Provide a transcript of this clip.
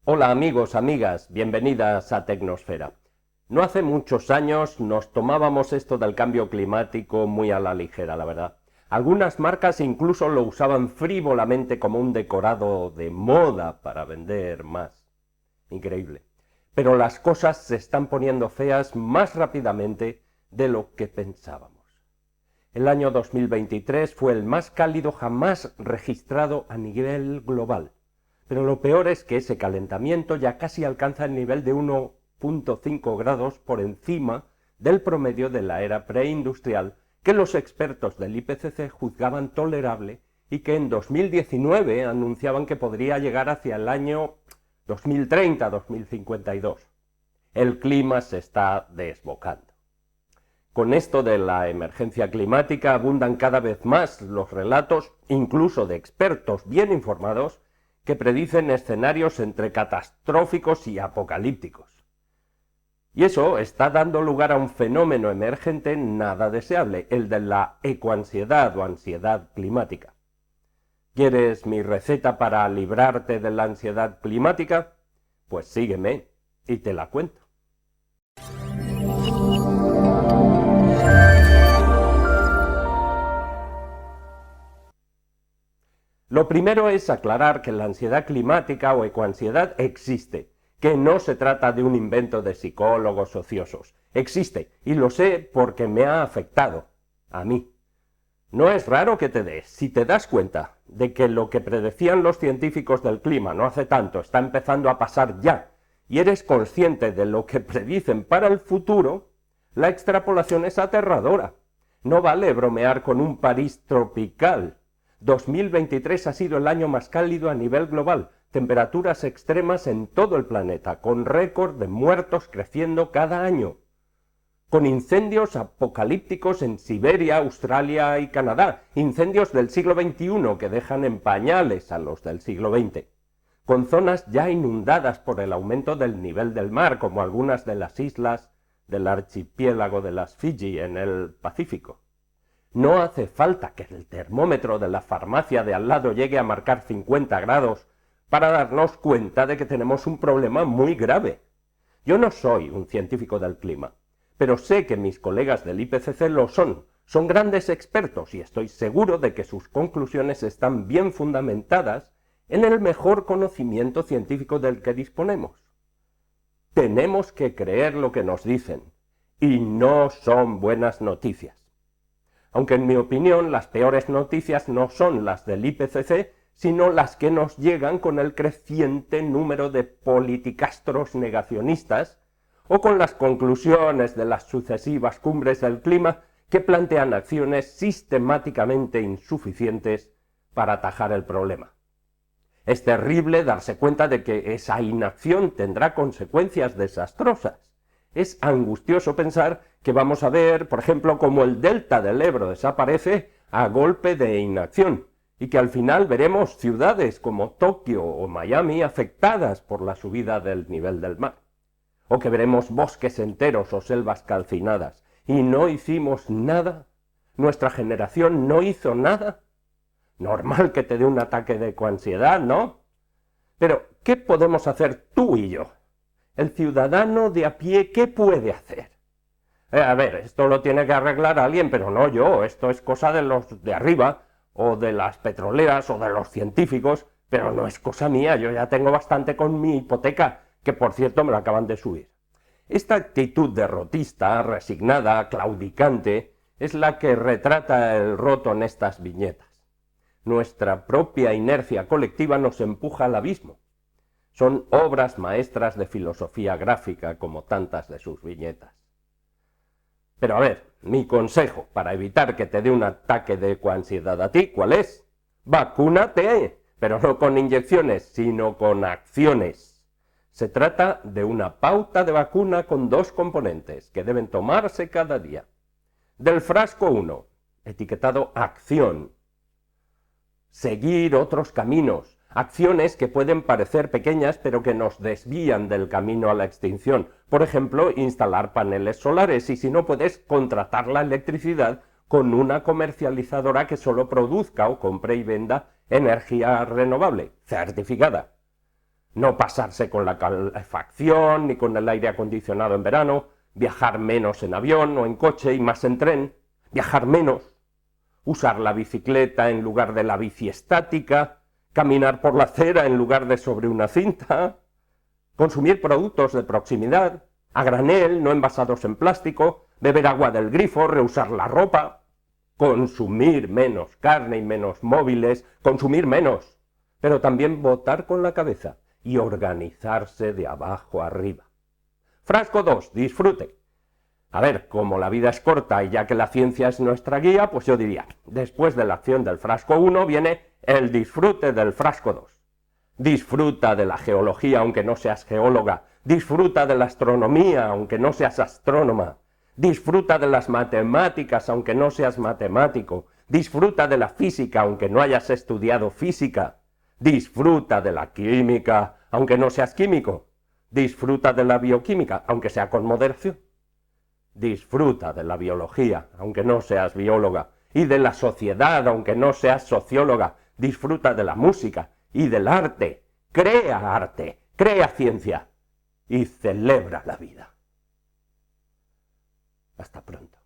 Hola amigos, amigas, bienvenidas a Tecnosfera. No hace muchos años nos tomábamos esto del cambio climático muy a la ligera, la verdad. Algunas marcas incluso lo usaban frívolamente como un decorado de moda para vender más. Increíble. Pero las cosas se están poniendo feas más rápidamente de lo que pensábamos. El año 2023 fue el más cálido jamás registrado a nivel global. Pero lo peor es que ese calentamiento ya casi alcanza el nivel de 1,5 grados por encima del promedio de la era preindustrial que los expertos del IPCC juzgaban tolerable y que en 2019 anunciaban que podría llegar hacia el año 2030-2052. El clima se está desbocando. Con esto de la emergencia climática abundan cada vez más los relatos, incluso de expertos bien informados, que predicen escenarios entre catastróficos y apocalípticos. Y eso está dando lugar a un fenómeno emergente nada deseable, el de la ecoansiedad o ansiedad climática. ¿Quieres mi receta para librarte de la ansiedad climática? Pues sígueme y te la cuento. Lo primero es aclarar que la ansiedad climática o ecoansiedad existe, que no se trata de un invento de psicólogos ociosos. Existe, y lo sé porque me ha afectado, a mí. No es raro que te des, si te das cuenta de que lo que predecían los científicos del clima no hace tanto está empezando a pasar ya, y eres consciente de lo que predicen para el futuro, la extrapolación es aterradora. No vale bromear con un París tropical. 2023 ha sido el año más cálido a nivel global, temperaturas extremas en todo el planeta, con récord de muertos creciendo cada año, con incendios apocalípticos en Siberia, Australia y Canadá, incendios del siglo XXI que dejan en pañales a los del siglo XX, con zonas ya inundadas por el aumento del nivel del mar, como algunas de las islas del archipiélago de las Fiji en el Pacífico. No hace falta que el termómetro de la farmacia de al lado llegue a marcar 50 grados para darnos cuenta de que tenemos un problema muy grave. Yo no soy un científico del clima, pero sé que mis colegas del IPCC lo son. Son grandes expertos y estoy seguro de que sus conclusiones están bien fundamentadas en el mejor conocimiento científico del que disponemos. Tenemos que creer lo que nos dicen, y no son buenas noticias. Aunque en mi opinión las peores noticias no son las del IPCC, sino las que nos llegan con el creciente número de politicastros negacionistas o con las conclusiones de las sucesivas cumbres del clima que plantean acciones sistemáticamente insuficientes para atajar el problema. Es terrible darse cuenta de que esa inacción tendrá consecuencias desastrosas. Es angustioso pensar que vamos a ver, por ejemplo, cómo el delta del Ebro desaparece a golpe de inacción y que al final veremos ciudades como Tokio o Miami afectadas por la subida del nivel del mar. O que veremos bosques enteros o selvas calcinadas y no hicimos nada. Nuestra generación no hizo nada. Normal que te dé un ataque de ecoansiedad, ¿no? Pero, ¿qué podemos hacer tú y yo? El ciudadano de a pie, ¿qué puede hacer? A ver, esto lo tiene que arreglar alguien, pero no yo. Esto es cosa de los de arriba, o de las petroleras, o de los científicos, pero no es cosa mía. Yo ya tengo bastante con mi hipoteca, que por cierto me la acaban de subir. Esta actitud derrotista, resignada, claudicante, es la que retrata el roto en estas viñetas. Nuestra propia inercia colectiva nos empuja al abismo. Son obras maestras de filosofía gráfica, como tantas de sus viñetas. Pero a ver, mi consejo para evitar que te dé un ataque de ecoansiedad a ti, ¿cuál es? ¡Vacúnate! Pero no con inyecciones, sino con acciones. Se trata de una pauta de vacuna con dos componentes que deben tomarse cada día. Del frasco 1, etiquetado acción. Seguir otros caminos. Acciones que pueden parecer pequeñas pero que nos desvían del camino a la extinción. Por ejemplo, instalar paneles solares y si no puedes contratar la electricidad con una comercializadora que solo produzca o compre y venda energía renovable, certificada. No pasarse con la calefacción ni con el aire acondicionado en verano, viajar menos en avión o en coche y más en tren, viajar menos, usar la bicicleta en lugar de la bici estática, caminar por la acera en lugar de sobre una cinta, consumir productos de proximidad, a granel, no envasados en plástico, beber agua del grifo, reusar la ropa, consumir menos carne y menos móviles, consumir menos, pero también votar con la cabeza y organizarse de abajo arriba. Frasco 2, disfrute. A ver, como la vida es corta y ya que la ciencia es nuestra guía, pues yo diría, después de la acción del frasco 1 viene el disfrute del frasco 2. Disfruta de la geología aunque no seas geóloga, disfruta de la astronomía aunque no seas astrónoma, disfruta de las matemáticas aunque no seas matemático, disfruta de la física aunque no hayas estudiado física, disfruta de la química aunque no seas químico, disfruta de la bioquímica aunque sea con moderación, disfruta de la biología aunque no seas bióloga y de la sociedad aunque no seas socióloga, disfruta de la música y del arte, crea ciencia y celebra la vida. Hasta pronto.